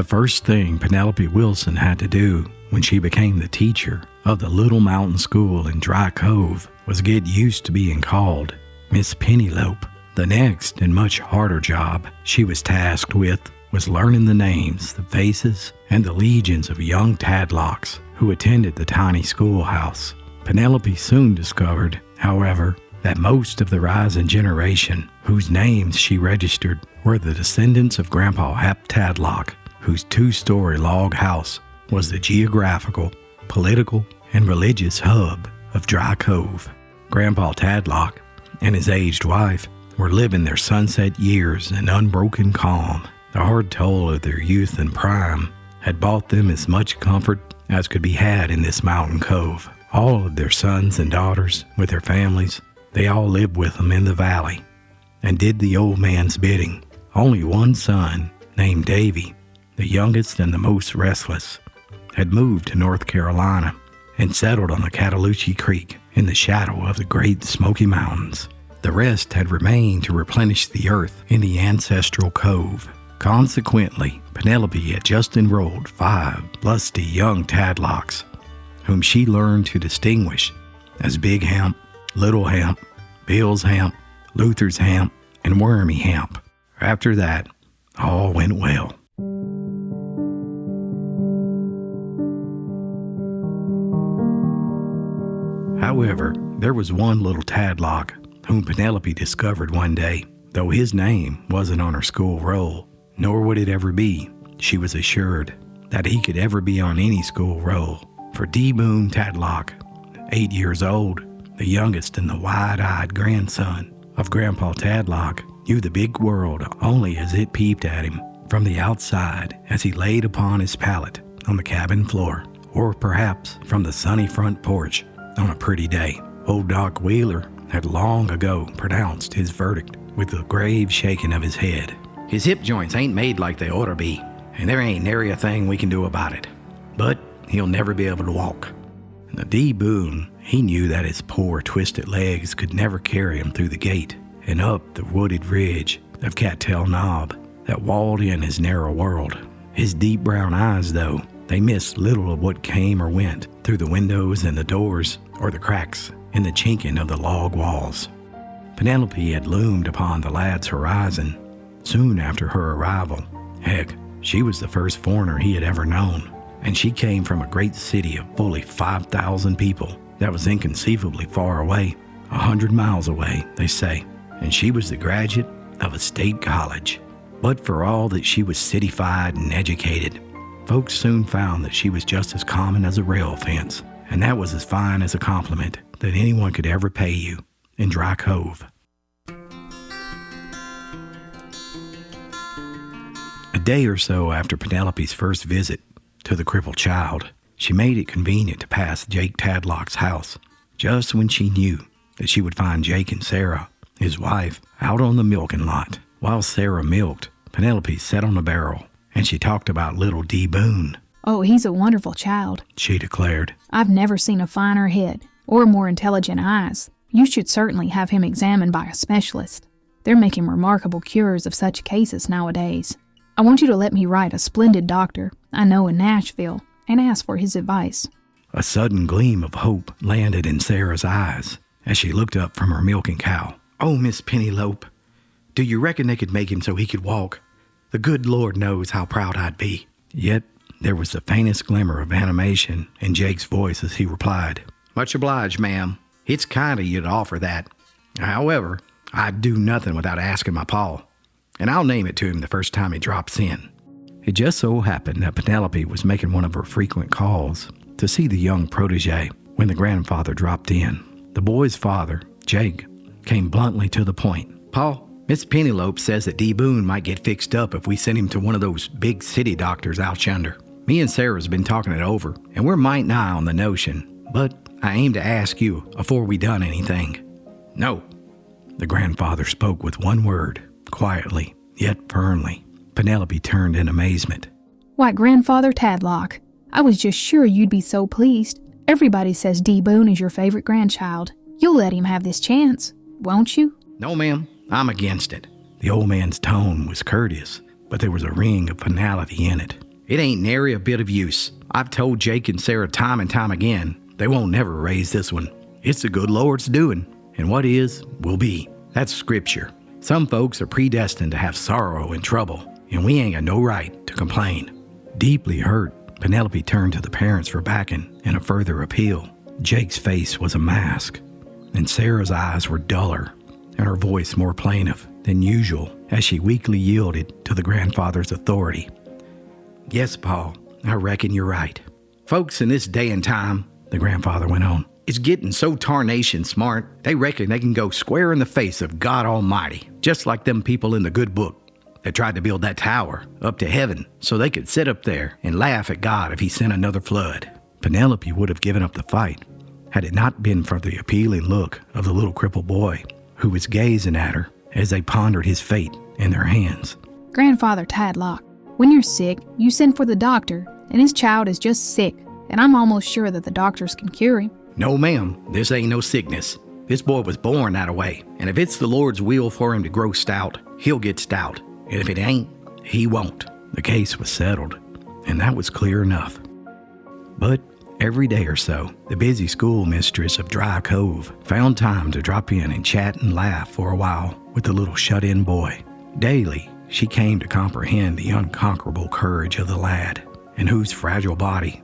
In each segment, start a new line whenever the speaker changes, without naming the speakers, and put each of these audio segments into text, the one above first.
first thing Penelope Wilson had to do when she became the teacher of the little mountain school in Dry Cove was get used to being called Miss Penelope. The next and much harder job she was tasked with was learning the names, the faces, and the legions of young Tadlocks who attended the tiny schoolhouse. Penelope soon discovered, however, that most of the rising generation whose names she registered were the descendants of Grandpa Hap Tadlock, whose 2-story log house was the geographical, political, and religious hub of Dry Cove. Grandpa Tadlock and his aged wife were living their sunset years in unbroken calm. The hard toll of their youth and prime had bought them as much comfort as could be had in this mountain cove. All of their sons and daughters, with their families, they all lived with them in the valley and did the old man's bidding. Only one son, named Davy, the youngest and the most restless, had moved to North Carolina and settled on the Cataloochee Creek in the shadow of the Great Smoky Mountains. The rest had remained to replenish the earth in the ancestral cove. Consequently, Penelope had just enrolled 5 lusty young Tadlocks, whom she learned to distinguish as Big Hamp, Little Hamp, Bill's Hamp, Luther's Hamp, and Wormy Hamp. After that, all went well. However, there was one little Tadlock whom Penelope discovered one day, though his name wasn't on her school roll, nor would it ever be. She was assured that he could ever be on any school roll. For DeBoon Tadlock, 8 years old, the youngest and the wide-eyed grandson of Grandpa Tadlock, knew the big world only as it peeped at him from the outside as he laid upon his pallet on the cabin floor, or perhaps from the sunny front porch on a pretty day. Old Doc Wheeler had long ago pronounced his verdict with a grave shaking of his head. His hip joints ain't made like they ought to be, and there ain't nary a thing we can do about it. But he'll never be able to walk. Now, DeBoon, he knew that his poor, twisted legs could never carry him through the gate and up the wooded ridge of Cattail Knob that walled in his narrow world. His deep brown eyes, though, they missed little of what came or went through the windows and the doors or the cracks in the chinking of the log walls. Penelope had loomed upon the lad's horizon soon after her arrival. Heck, she was the first foreigner he had ever known, and she came from a great city of fully 5,000 people that was inconceivably far away, 100 miles away, they say, and she was the graduate of a state college. But for all that she was cityfied and educated, folks soon found that she was just as common as a rail fence, and that was as fine as a compliment that anyone could ever pay you in Dry Cove. A day or so after Penelope's first visit to the crippled child, she made it convenient to pass Jake Tadlock's house, just when she knew that she would find Jake and Sarah, his wife, out on the milking lot. While Sarah milked, Penelope sat on a barrel, and she talked about little DeBoon.
"Oh, he's a wonderful child," she declared. "I've never seen a finer head or more intelligent eyes. You should certainly have him examined by a specialist. They're making remarkable cures of such cases nowadays. I want you to let me write a splendid doctor I know in Nashville and ask for his advice."
A sudden gleam of hope landed in Sarah's eyes as she looked up from her milking cow. "Oh, Miss Penelope, do you reckon they could make him so he could walk? The good Lord knows how proud I'd be." Yet there was the faintest glimmer of animation in Jake's voice as he replied, "Much obliged, ma'am. It's kind of you to offer that. However, I'd do nothing without asking my pa, and I'll name it to him the first time he drops in." It just so happened that Penelope was making one of her frequent calls to see the young protege when the grandfather dropped in. The boy's father, Jake, came bluntly to the point. "Pa, Miss Penelope says that DeBoon might get fixed up if we send him to one of those big city doctors out yonder. Me and Sarah's been talking it over, and we're might nigh on the notion, but I aim to ask you afore we done anything." "No." The grandfather spoke with one word, quietly, yet firmly. Penelope turned in amazement.
"Why, Grandfather Tadlock, I was just sure you'd be so pleased. Everybody says DeBoon is your favorite grandchild. You'll let him have this chance, won't you?"
"No, ma'am, I'm against it." The old man's tone was courteous, but there was a ring of finality in it. It ain't nary a bit of use. I've told Jake and Sarah time and time again, they won't never raise this one. It's the good Lord's doing, and what is, will be. That's scripture. Some folks are predestined to have sorrow and trouble, and we ain't got no right to complain. Deeply hurt, Penelope turned to the parents for backing and a further appeal. Jake's face was a mask, and Sarah's eyes were duller, and her voice more plaintive than usual as she weakly yielded to the grandfather's authority. Yes, Paul, I reckon you're right. Folks in this day and time, the grandfather went on, is getting so tarnation smart, they reckon they can go square in the face of God Almighty, just like them people in the good book that tried to build that tower up to heaven so they could sit up there and laugh at God if he sent another flood. Penelope would have given up the fight had it not been for the appealing look of the little crippled boy who was gazing at her as they pondered his fate in their hands.
Grandfather Tadlock, when you're sick, you send for the doctor, and his child is just sick, and I'm almost sure that the doctors can cure him.
No, ma'am, this ain't no sickness. This boy was born that way, and if it's the Lord's will for him to grow stout, he'll get stout, and if it ain't, he won't. The case was settled, and that was clear enough. But every day or so, the busy schoolmistress of Dry Cove found time to drop in and chat and laugh for a while with the little shut-in boy. Daily, she came to comprehend the unconquerable courage of the lad, in whose fragile body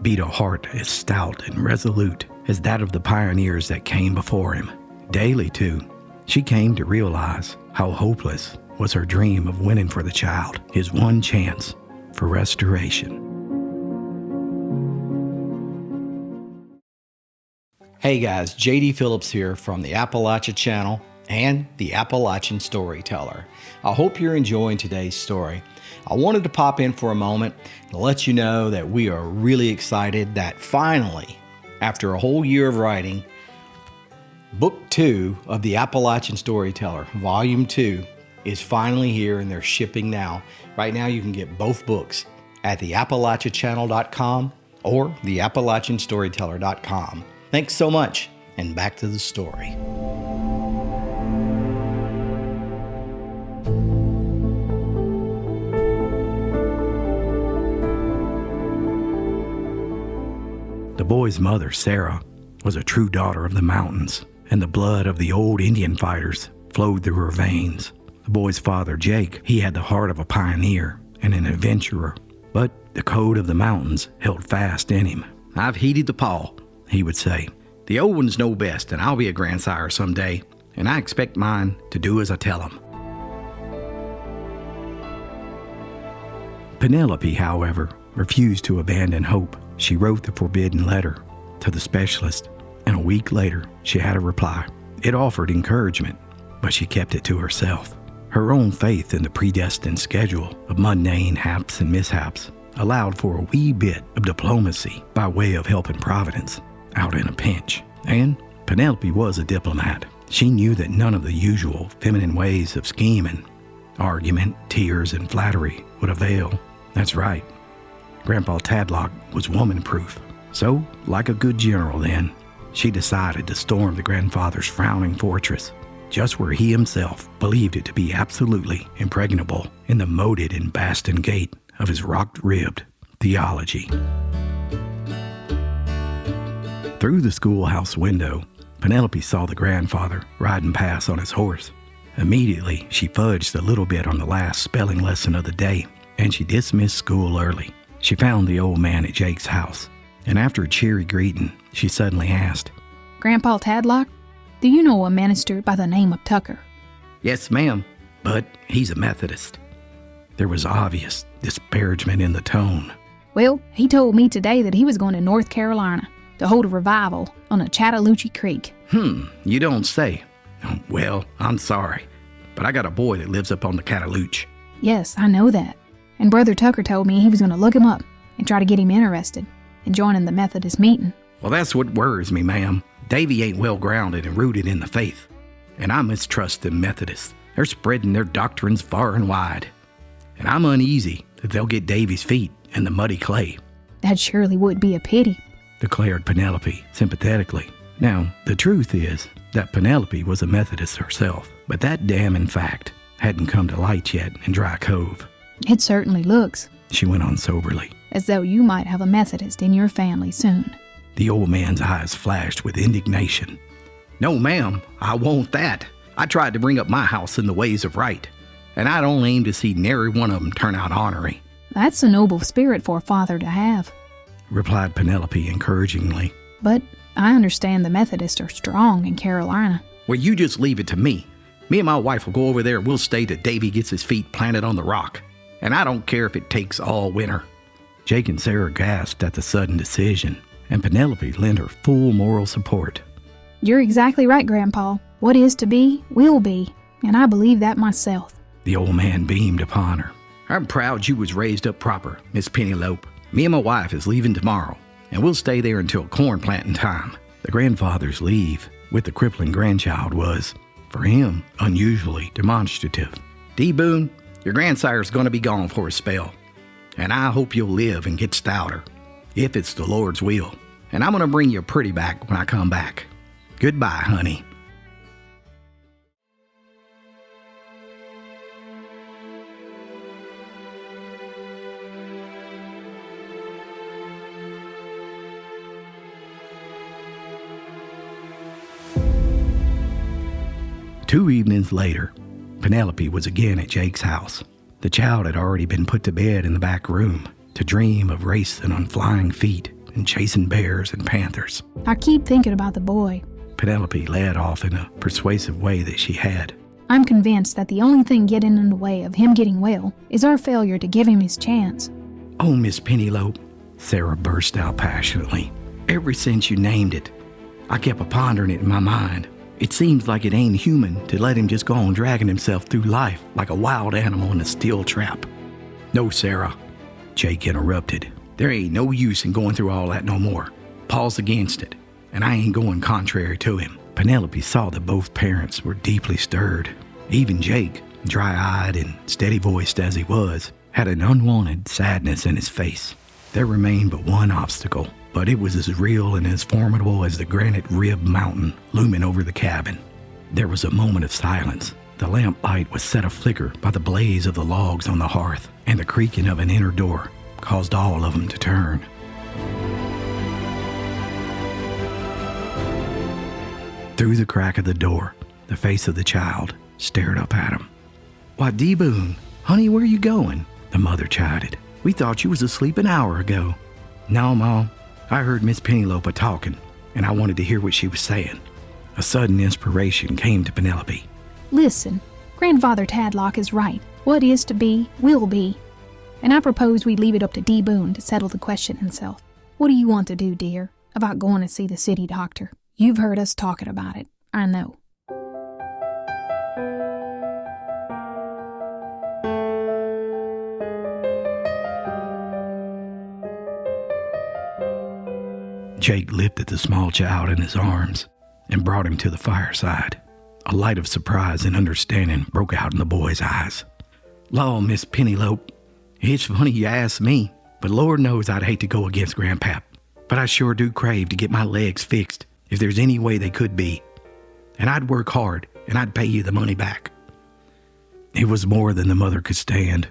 beat a heart as stout and resolute as that of the pioneers that came before him. Daily, too, she came to realize how hopeless was her dream of winning for the child his one chance for restoration. Hey guys, JD Phillips here from the Appalachia channel and the Appalachian Storyteller. I hope you're enjoying today's story. I wanted to pop in for a moment to let you know that we are really excited that finally, after a whole year of writing, Book 2 of the Appalachian Storyteller, Volume 2, is finally here and they're shipping now. Right now you can get both books at the appalachianchannel.com or the appalachianstoryteller.com. Thanks so much, and back to the story. The boy's mother, Sarah, was a true daughter of the mountains, and the blood of the old Indian fighters flowed through her veins. The boy's father, Jake, he had the heart of a pioneer and an adventurer, but the code of the mountains held fast in him. I've heeded the paw, he would say. The old ones know best, and I'll be a grandsire someday, and I expect mine to do as I tell them. Penelope, however, refused to abandon hope. She wrote the forbidden letter to the specialist, and a week later, she had a reply. It offered encouragement, but she kept it to herself. Her own faith in the predestined schedule of mundane haps and mishaps allowed for a wee bit of diplomacy by way of helping Providence out in a pinch. And Penelope was a diplomat. She knew that none of the usual feminine ways of scheming, argument, tears, and flattery would avail. That's right. Grandpa Tadlock was woman-proof. So, like a good general then, she decided to storm the grandfather's frowning fortress, just where he himself believed it to be absolutely impregnable in the moated and bastioned gate of his rock-ribbed theology. Through the schoolhouse window, Penelope saw the grandfather riding past on his horse. Immediately, she fudged a little bit on the last spelling lesson of the day, and she dismissed school early. She found the old man at Jake's house, and after a cheery greeting, she suddenly asked,
Grandpa Tadlock, do you know a minister by the name of Tucker?
Yes, ma'am, but he's a Methodist. There was obvious disparagement in the tone.
Well, he told me today that he was going to North Carolina to hold a revival on a Chattahoochee Creek.
You don't say. Well, I'm sorry, but I got a boy that lives up on the Chattahoochee.
Yes, I know that. And Brother Tucker told me he was going to look him up and try to get him interested in joining the Methodist meeting.
Well, that's what worries me, ma'am. Davy ain't well grounded and rooted in the faith, and I mistrust the Methodists. They're spreading their doctrines far and wide, and I'm uneasy that they'll get Davy's feet in the muddy clay.
That surely would be a pity,
declared Penelope sympathetically. Now, the truth is that Penelope was a Methodist herself, but that damning fact hadn't come to light yet in Dry Cove.
It certainly looks.
she went on soberly.
As though you might have a Methodist in your family soon.
The old man's eyes flashed with indignation. No, ma'am, I won't that. I tried to bring up my house in the ways of right, and I don't aim to see nary one of them turn out ornery.
That's a noble spirit for a father to have,
replied Penelope encouragingly.
But I understand the Methodists are strong in Carolina.
Well, you just leave it to me. Me and my wife will go over there and we'll stay till Davy gets his feet planted on the rock. And I don't care if it takes all winter. Jake and Sarah gasped at the sudden decision, and Penelope lent her full moral support.
You're exactly right, Grandpa. What is to be, will be, and I believe that myself.
The old man beamed upon her. I'm proud you was raised up proper, Miss Penelope. Me and my wife is leaving tomorrow, and we'll stay there until corn planting time. The grandfather's leave with the crippling grandchild was, for him, unusually demonstrative. DeBoon, your grandsire's going to be gone for a spell, and I hope you'll live and get stouter, if it's the Lord's will. And I'm going to bring your pretty back when I come back. Goodbye, honey. Two evenings later, Penelope was again at Jake's house. The child had already been put to bed in the back room to dream of racing on flying feet and chasing bears and panthers.
I keep thinking about the boy.
Penelope led off in a persuasive way that she had.
I'm convinced that the only thing getting in the way of him getting well is our failure to give him his chance.
Oh, Miss Penelope, Sarah burst out passionately. Ever since you named it, I kept pondering it in my mind. It seems like it ain't human to let him just go on dragging himself through life like a wild animal in a steel trap. No, Sarah, Jake interrupted. There ain't no use in going through all that no more. Paul's against it, and I ain't going contrary to him. Penelope saw that both parents were deeply stirred. Even Jake, dry-eyed and steady-voiced as he was, had an unwanted sadness in his face. There remained but one obstacle, but it was as real and as formidable as the granite rib mountain looming over the cabin. There was a moment of silence. The lamp light was set aflicker by the blaze of the logs on the hearth, and the creaking of an inner door caused all of them to turn. Through the crack of the door, the face of the child stared up at him. Why, DeBoon, honey, where you going? The mother chided. We thought you was asleep an hour ago. No, Mom, I heard Miss Penelope talking, and I wanted to hear what she was saying. A sudden inspiration came to Penelope.
Listen, Grandfather Tadlock is right. What is to be, will be. And I propose we leave it up to DeBoon to settle the question himself. What do you want to do, dear, about going to see the city doctor? You've heard us talking about it, I know.
Jake lifted the small child in his arms and brought him to the fireside. A light of surprise and understanding broke out in the boy's eyes. Law, Miss Penelope, it's funny you asked me, but Lord knows I'd hate to go against Grandpap. But I sure do crave to get my legs fixed if there's any way they could be. And I'd work hard and I'd pay you the money back. It was more than the mother could stand.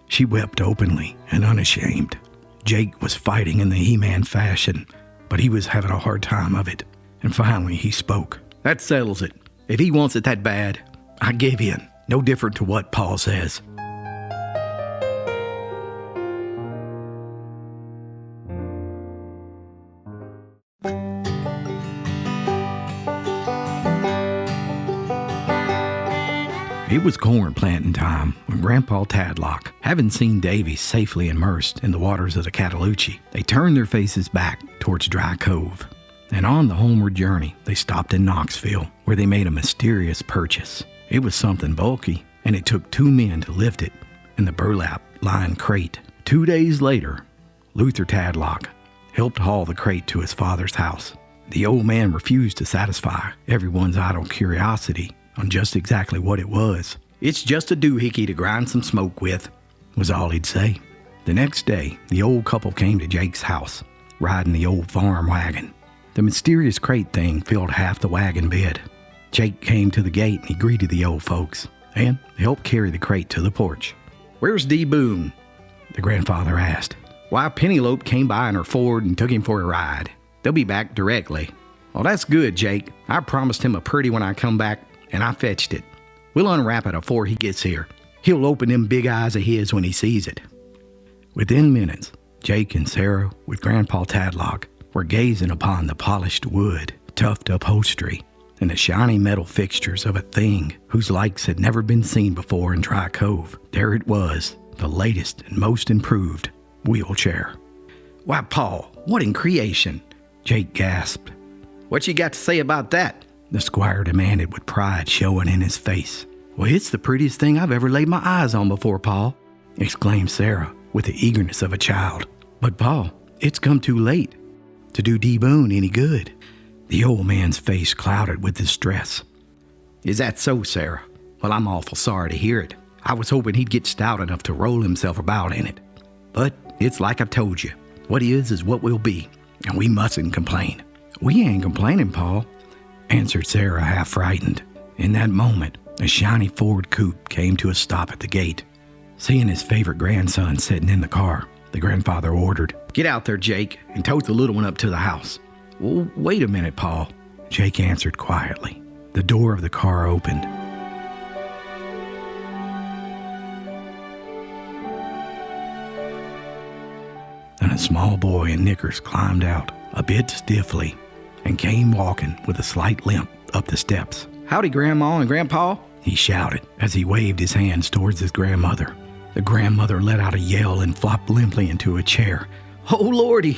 She wept openly and unashamed. Jake was fighting in the He-Man fashion, but he was having a hard time of it. And finally he spoke. That settles it. If he wants it that bad, I give in. No different to what Paul says. It was corn planting time when Grandpa Tadlock, having seen Davy safely immersed in the waters of the Appalachia, they turned their faces back towards Dry Cove. And on the homeward journey, they stopped in Knoxville, where they made a mysterious purchase. It was something bulky, and it took 2 men to lift it in the burlap-lined crate. 2 days later, Luther Tadlock helped haul the crate to his father's house. The old man refused to satisfy everyone's idle curiosity on just exactly what it was. It's just a doohickey to grind some smoke with, was all he'd say. The next day, the old couple came to Jake's house, riding the old farm wagon. The mysterious crate thing filled half the wagon bed. Jake came to the gate and he greeted the old folks and helped carry the crate to the porch. Where's DeBoon? the grandfather asked. Why, Penelope came by in her Ford and took him for a ride. They'll be back directly. Well, that's good, Jake. I promised him a pretty when I come back, and I fetched it. We'll unwrap it afore he gets here. He'll open them big eyes of his when he sees it. Within minutes, Jake and Sarah, with Grandpa Tadlock, were gazing upon the polished wood, toughed upholstery, and the shiny metal fixtures of a thing whose likes had never been seen before in Dry Cove. There it was, the latest and most improved wheelchair. Why, Paul, what in creation? Jake gasped. What you got to say about that? The squire demanded with pride showing in his face. Well, it's the prettiest thing I've ever laid my eyes on before, Paul, exclaimed Sarah with the eagerness of a child. But, Paul, it's come too late to do DeBoon any good. The old man's face clouded with distress. Is that so, Sarah? Well, I'm awful sorry to hear it. I was hoping he'd get stout enough to roll himself about in it. But it's like I've told you. What is what will be, and we mustn't complain. We ain't complaining, Paul, answered Sarah, half frightened. In that moment, a shiny Ford coupe came to a stop at the gate. Seeing his favorite grandson sitting in the car, the grandfather ordered, Get out there, Jake, and tote the little one up to the house. Well, wait a minute, Paul, Jake answered quietly. The door of the car opened. And a small boy in knickers climbed out, a bit stiffly, and came walking with a slight limp up the steps. Howdy, Grandma and Grandpa, he shouted as he waved his hands towards his grandmother. The grandmother let out a yell and flopped limply into a chair. Oh, Lordy,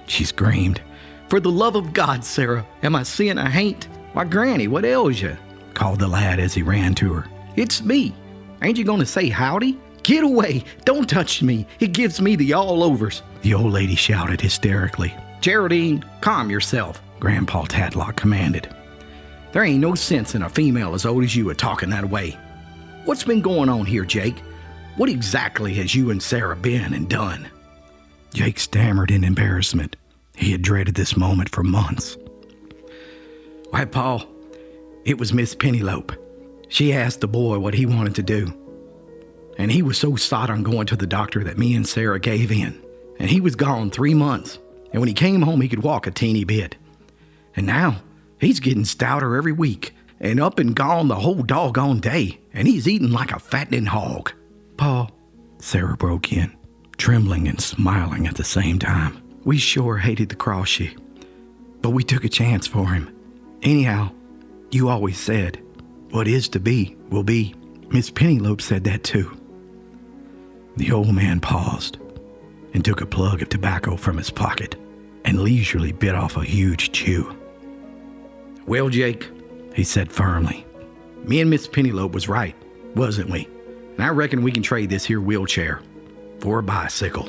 she screamed. For the love of God, Sarah, am I seeing a haint? Why, Granny, what ails you? Called the lad as he ran to her. It's me. Ain't you going to say howdy? Get away. Don't touch me. It gives me the all-overs. The old lady shouted hysterically. Geraldine, calm yourself, Grandpa Tadlock commanded. There ain't no sense in a female as old as you a talking that way. What's been going on here, Jake? What exactly has you and Sarah been and done? Jake stammered in embarrassment. He had dreaded this moment for months. Why, Paul, it was Miss Penelope. She asked the boy what he wanted to do. And he was so sot on going to the doctor that me and Sarah gave in. And he was gone 3 months. And when he came home, he could walk a teeny bit. And now, he's getting stouter every week. And up and gone the whole doggone day. And he's eating like a fattening hog. Paul, Sarah broke in, trembling and smiling at the same time. We sure hated to cross you. But we took a chance for him. Anyhow, you always said, what is to be will be. Miss Penelope said that too. The old man paused and took a plug of tobacco from his pocket and leisurely bit off a huge chew. Well, Jake, he said firmly, me and Miss Penelope was right, wasn't we? And I reckon we can trade this here wheelchair for a bicycle.